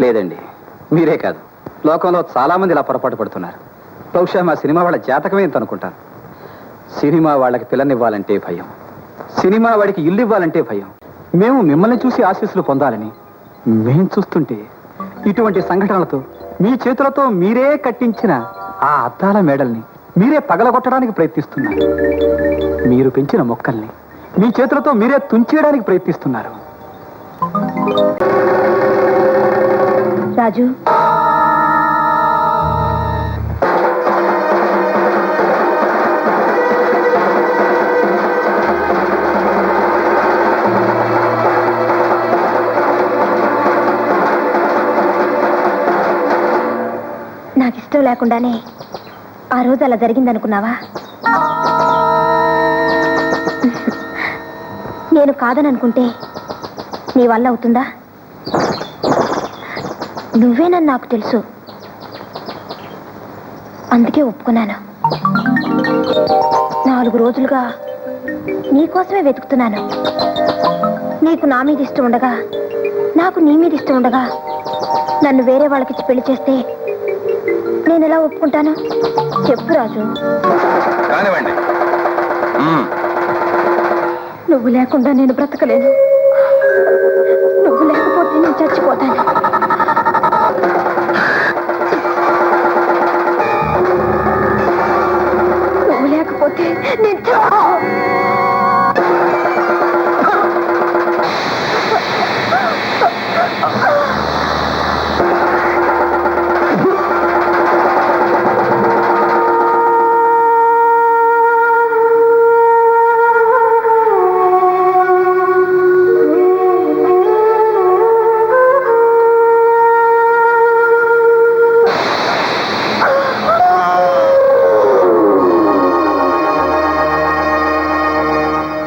లేదండి, మీరే కాదు, లోకంలో చాలా మంది ఇలా పొరపాటు పడుతున్నారు. బహుశా మా సినిమా వాళ్ళ జాతకమే ఎంత అనుకుంటాను. సినిమా వాళ్ళకి పిల్లనివ్వాలంటే భయం, సినిమా వాడికి ఇల్లు ఇవ్వాలంటే భయం. మేము మిమ్మల్ని చూసి ఆశీస్సులు పొందాలని మేం చూస్తుంటే ఇటువంటి సంఘటనలతో మీ చేతులతో మీరే కట్టించిన ఆ అద్దాల మేడల్ని మీరే పగలగొట్టడానికి ప్రయత్నిస్తున్నారు. మీరు పెంచిన మొక్కల్ని మీ చేతులతో మీరే తుంచేయడానికి ప్రయత్నిస్తున్నారు. రాజు, నాకు ఇష్టం లేకుండానే ఆ రోజు అలా జరిగిందనుకున్నావా? నేను కాదని అనుకుంటే నీ వల్ల అవుతుందా? నువ్వేనని నాకు తెలుసు, అందుకే ఒప్పుకున్నాను. 4 రోజులుగా నీకోసమే వెతుకుతున్నాను. నీకు నా మీద ఇష్టం ఉండగా, నాకు నీ మీద ఇష్టం ఉండగా నన్ను వేరే వాళ్ళకిచ్చి పెళ్లి చేస్తే నేను ఎలా ఒప్పుకుంటాను? చెప్పు రాజు. నువ్వు లేకుండా నేను బ్రతకలేను. నువ్వు లేకపోతే నేను చచ్చిపోతాను. నువ్వు లేకపోతే నేను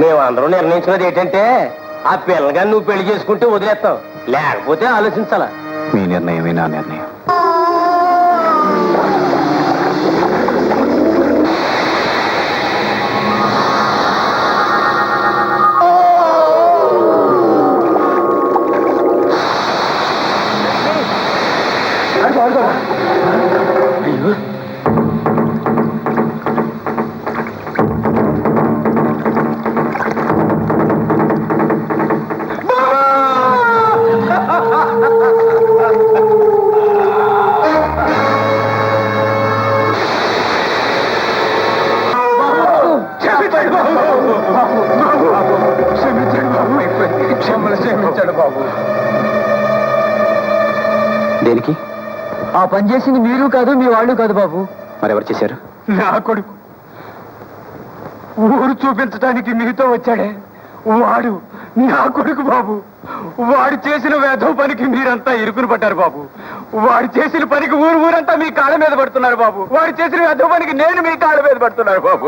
మేమందరూ నిర్ణయించినది ఏంటంటే ఆ పిల్లగా నువ్వు పెళ్లి చేసుకుంటే వదిలేస్తావు, లేకపోతే ఆలోచించాలా. మీ నిర్ణయమే నా నిర్ణయం. దేనికి? ఆ పని చేసింది మీరు కాదు, మీ వాళ్ళు కాదు బాబు. మరెవరు చేశారు? నా కొడుకు. ఊరు చూపించడానికి మీతో వచ్చాడే వాడు నా కొడుకు బాబు. వాడు చేసిన వేధవ పనికి మీరంతా ఇరుకుని పడ్డారు బాబు. వాడు చేసిన పనికి ఊరంతా మీ కాళ్ళ మీద పడుతున్నారు బాబు. వాడు చేసిన వేధవ పనికి నేను మీ కాళ్ళ మీద పడుతున్నారు బాబు.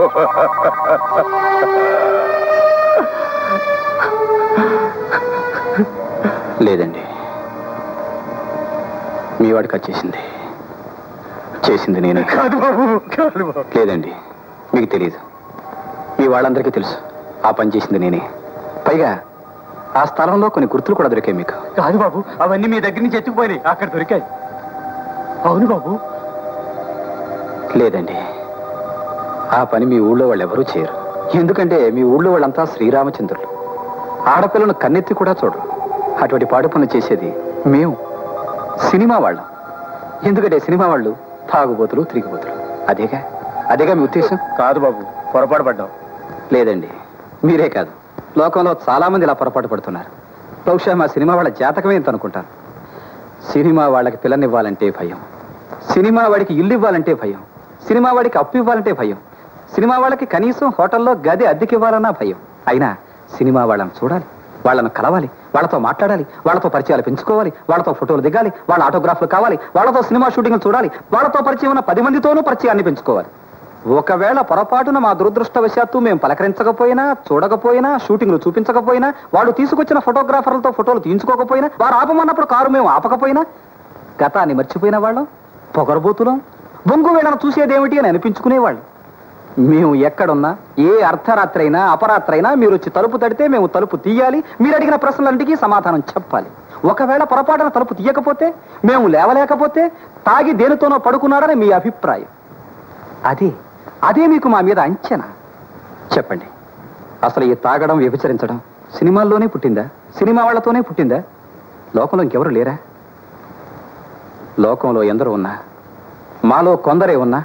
లేదండి, మీ వాడికి వచ్చేసింది. చేసింది నేను కాదు బాబు, కాదు బాబు. లేదండి, మీకు తెలియదు. మీ వాళ్ళందరికీ తెలుసు ఆ పని చేసింది నేనే. పైగా ఆ స్థలంలో కొన్ని గుర్తులు కూడా దొరికాయి మీకు. కాదు బాబు, అవన్నీ మీ దగ్గర నుంచి ఎత్తుకుపోయినాయి, అక్కడ దొరికాయి. అవును బాబు. లేదండి, ఆ పని మీ ఊళ్ళో వాళ్ళు ఎవరూ చేయరు. ఎందుకంటే మీ ఊళ్ళో వాళ్ళంతా శ్రీరామచంద్రులు. ఆడపిల్లను కన్నెత్తి కూడా చూడరు. అటువంటి పాడు పనులు చేసేది మేము, సినిమా వాళ్ళం. ఎందుకంటే సినిమా వాళ్ళు తాగుబోతులు, తిరిగిపోతులు. అదేగా మీ ఉద్దేశం? కాదు బాబు, పొరపాటు పడ్డాం. లేదండి, మీరే కాదు, లోకంలో చాలా మంది ఇలా పొరపాటు పడుతున్నారు. బహుశా మా సినిమా వాళ్ళ జాతకమే ఎంత అనుకుంటాను. సినిమా వాళ్ళకి పిల్లనివ్వాలంటే భయం, సినిమా వాడికి ఇల్లు ఇవ్వాలంటే భయం, సినిమా వాడికి అప్పు ఇవ్వాలంటే భయం, సినిమా వాళ్ళకి కనీసం హోటల్లో గది అద్దెకి ఇవ్వాలన్నా భయం. అయినా సినిమా వాళ్ళని చూడాలి, వాళ్ళను కలవాలి, వాళ్ళతో మాట్లాడాలి, వాళ్ళతో పరిచయాలు పెంచుకోవాలి, వాళ్ళతో ఫోటోలు దిగాలి, వాళ్ళ ఆటోగ్రాఫ్లు కావాలి, వాళ్ళతో సినిమా షూటింగ్లు చూడాలి, వాళ్ళతో పరిచయం ఉన్న 10 మందితోనూ పరిచయాన్ని పెంచుకోవాలి. ఒకవేళ పొరపాటున మా దురదృష్టవశాత్తు మేము పలకరించకపోయినా, చూడకపోయినా, షూటింగ్లు చూపించకపోయినా, వాళ్ళు తీసుకొచ్చిన ఫోటోగ్రాఫర్లతో ఫోటోలు తీయించుకోకపోయినా, వారు ఆపమన్నప్పుడు కారు మేము ఆపకపోయినా, గతాన్ని మర్చిపోయిన వాళ్ళం, పొగరబోతులం, బొంగు వేళను చూసేదేమిటి అని అనిపించుకునేవాళ్ళు. మేము ఎక్కడున్నా, ఏ అర్ధరాత్రి అయినా అపరాత్రి అయినా మీరు వచ్చి తలుపు తడితే మేము తలుపు తీయాలి, మీరు అడిగిన ప్రశ్నలన్నిటికీ సమాధానం చెప్పాలి. ఒకవేళ పొరపాటున తలుపు తీయకపోతే, మేము లేవలేకపోతే తాగి దేనితోనో పడుకున్నాడని మీ అభిప్రాయం. అదే మీకు మా మీద అంచనా. చెప్పండి, అసలు ఈ తాగడం, వ్యభిచరించడం సినిమాల్లోనే పుట్టిందా? సినిమా వాళ్లతోనే పుట్టిందా? లోకంలో ఇంకెవరు లేరా? లోకంలో ఎందరో ఉన్నా, మాలో కొందరే ఉన్నా,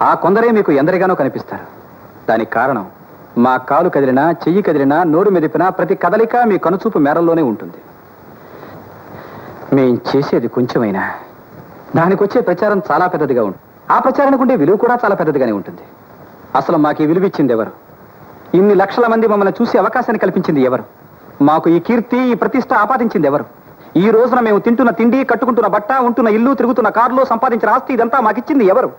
ఆ కొందరే మీకు ఎందరిగానో కనిపిస్తారు. దానికి కారణం, మా కాలు కదిలినా, చెయ్యి కదిలినా, నోరు మెదిపినా ప్రతి కదలిక మీ కనుచూపు మేరల్లోనే ఉంటుంది. మేం చేసేది కొంచెమైనా దానికి వచ్చే ప్రచారం చాలా పెద్దదిగా ఉంటుంది. ఆ ప్రచారానికి ఉండే విలువ కూడా చాలా పెద్దదిగానే ఉంటుంది. అసలు మాకు ఈ విలువ ఇచ్చింది ఎవరు? ఇన్ని లక్షల మంది మమ్మల్ని చూసే అవకాశాన్ని కల్పించింది ఎవరు? మాకు ఈ కీర్తి, ఈ ప్రతిష్ట ఆపాదించింది ఎవరు? ఈ రోజున మేము తింటున్న తిండి, కట్టుకుంటున్న బట్ట, ఉంటున్న ఇల్లు, తిరుగుతున్న కారులో సంపాదించిన ఆస్తి, ఇదంతా మాకిచ్చింది ఎవరు?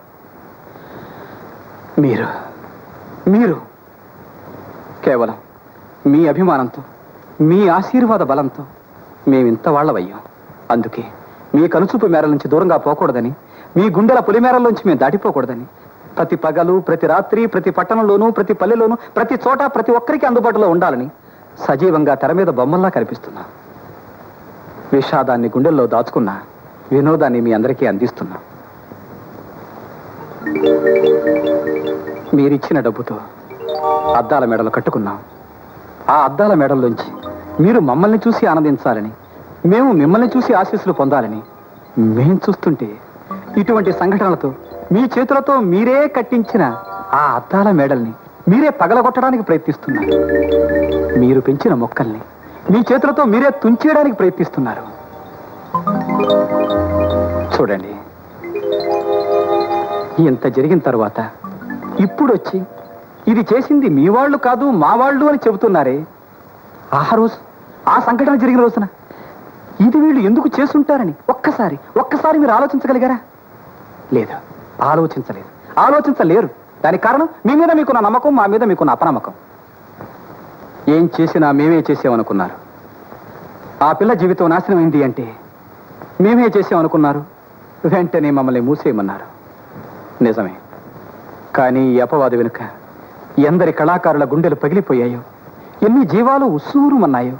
మీరు కేవలం మీ అభిమానంతో, మీ ఆశీర్వాద బలంతో మేమింత వాళ్ళవయ్యాం. అందుకే మీ కనుచూపు మేరల నుంచి దూరంగా పోకూడదని, మీ గుండెల పులిమేరల్లోంచి మేము దాటిపోకూడదని ప్రతి పగలు, ప్రతి రాత్రి, ప్రతి పట్టణంలోనూ, ప్రతి పల్లెలోనూ, ప్రతి చోట ప్రతి ఒక్కరికి అందుబాటులో ఉండాలని సజీవంగా తెర మీద బొమ్మల్లా కనిపిస్తున్నా. విషాదాన్ని గుండెల్లో దాచుకున్న వినోదాన్ని మీ అందరికీ అందిస్తున్నా. మీరిచ్చిన డబ్బుతో అద్దాల మెడలు కట్టుకున్నాం. ఆ అద్దాల మెడల్లోంచి మీరు మమ్మల్ని చూసి ఆనందించాలని, మేము మిమ్మల్ని చూసి ఆశీస్సులు పొందాలని మేం చూస్తుంటే, ఇటువంటి సంఘటనలతో మీ చేతులతో మీరే కట్టించిన ఆ అద్దాల మేడల్ని మీరే పగలగొట్టడానికి ప్రయత్నిస్తున్నారు. మీరు పెంచిన మొక్కల్ని మీ చేతులతో మీరే తుంచేయడానికి ప్రయత్నిస్తున్నారు. చూడండి, ఇంత జరిగిన తర్వాత ఇప్పుడు వచ్చి ఇది చేసింది మీ వాళ్ళు కాదు, మా వాళ్ళు అని చెబుతున్నారే. ఆ రోజు, ఆ సంఘటన జరిగిన రోజున ఇది వీళ్ళు ఎందుకు చేసుంటారని ఒక్కసారి మీరు ఆలోచించగలిగారా? లేదు, ఆలోచించలేరు. దానికి కారణం మీ మీద మీకున్న నమ్మకం, మా మీద మీకున్న అపనమ్మకం. ఏం చేసినా మేమే చేసామనుకున్నారు. ఆ పిల్ల జీవితం నాశనమైంది అంటే మేమే చేసామనుకున్నారు. వెంటనే మమ్మల్ని మూసేయమన్నారు. నిజమే, కానీ ఈ అపవాదు వెనుక ఎందరి కళాకారుల గుండెలు పగిలిపోయాయో, ఎన్ని జీవాలు ఉస్సూరుమన్నాయో,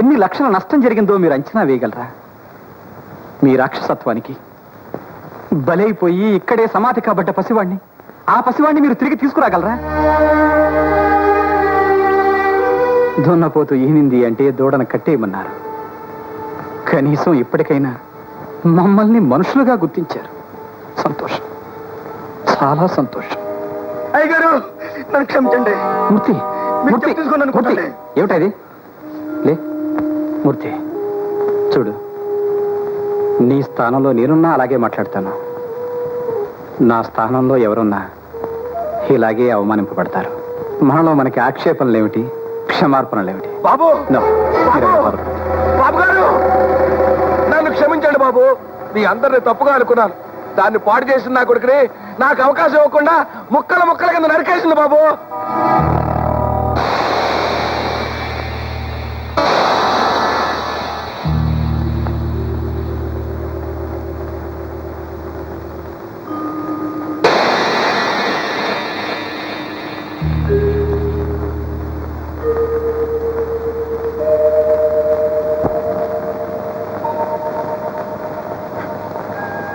ఎన్ని లక్షల నష్టం జరిగిందో మీరు అంచనా వేయగలరా? మీ రాక్షసత్వానికి బలైపోయి ఇక్కడే సమాధి కాబడ్డ పసివాణ్ణి, ఆ పసివాణ్ణి మీరు తిరిగి తీసుకురాగలరా? దున్నపోతూ ఈనింది అంటే దూడను కట్టేయమన్నారు. కనీసం ఇప్పటికైనా మమ్మల్ని మనుషులుగా గుర్తించారు. సంతోషం, చాలా సంతోషం. అయ్యగారు, నన్ను క్షమించండి. మూర్తి, తీసుకున్నాను. ఏమిటది? లే మూర్తి, చూడు, నీ స్థానంలో నేనున్నా అలాగే మాట్లాడతాను. నా స్థానంలో ఎవరున్నా ఇలాగే అవమానింపబడతారు. మనలో మనకి ఆక్షేపణలేమిటి, క్షమార్పణలేమిటి? బాబు, No. బాబు గారు, నన్ను క్షమించండి బాబు. మీ అందరిని తప్పుగా అనుకున్నాను. దాన్ని పాడు చేసిన నా కొడుకుని నాకు అవకాశం ఇవ్వకుండా ముక్కల కింద నరికేసింది బాబు.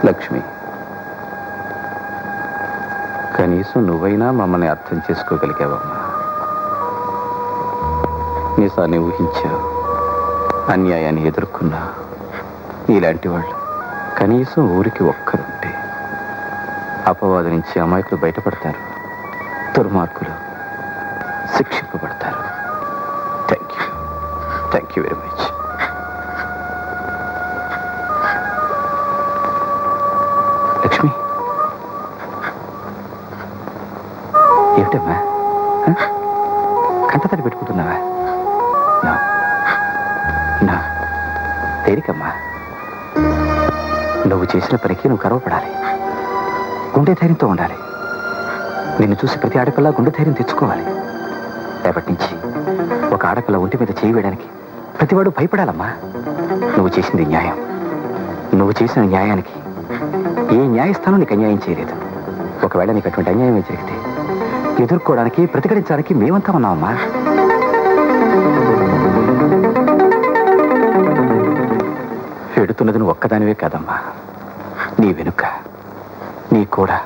లక్ష్మి, కనీసం నువ్వైనా మమ్మల్ని అర్థం చేసుకోగలిగావమ్మా. నిజాన్ని ఊహించావు, అన్యాయాన్ని ఎదుర్కొన్నా. ఇలాంటి వాళ్ళు కనీసం ఊరికి ఒక్కరుంటే అపవాదు నుంచి అమాయకులు బయటపడతారు, దుర్మార్గులు శిక్షింపబడతారు. Thank you very much. Lakshmi, ఏమిటమ్మా, కంటతడి పెట్టుకుంటున్నావా? నా తేలికమ్మా, నువ్వు చేసిన పనికి నువ్వు గర్వపడాలి, గుండె ధైర్యంతో ఉండాలి. నిన్ను చూసి ప్రతి ఆడపిల్ల గుండె ధైర్యం తెచ్చుకోవాలి. రేపటి నుంచి ఒక ఆడపిల్ల ఒంటి మీద చేయి వేయడానికి ప్రతివాడు భయపడాలమ్మా. నువ్వు చేసింది న్యాయం. నువ్వు చేసిన న్యాయానికి ఏ న్యాయస్థానం నీకు అన్యాయం చేయలేదు. ఒకవేళ నీకు అటువంటి అన్యాయం జరిగితే ఎదుర్కోవడానికి, ప్రతిఘటించడానికి మేమంతా ఉన్నామమ్మా. బాధపడుతున్నది నువ్వు ఒక్కదానివే కాదమ్మా. నీ వెనుక నీ కూడా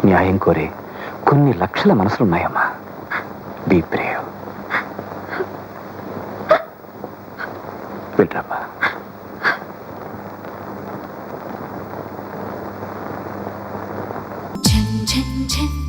న్యాయం కోరే కొన్ని లక్షల మనసులున్నాయమ్మా. Be Brave. వెళ్ళరమ్మా. ఛన్ ఛన్ ఛన్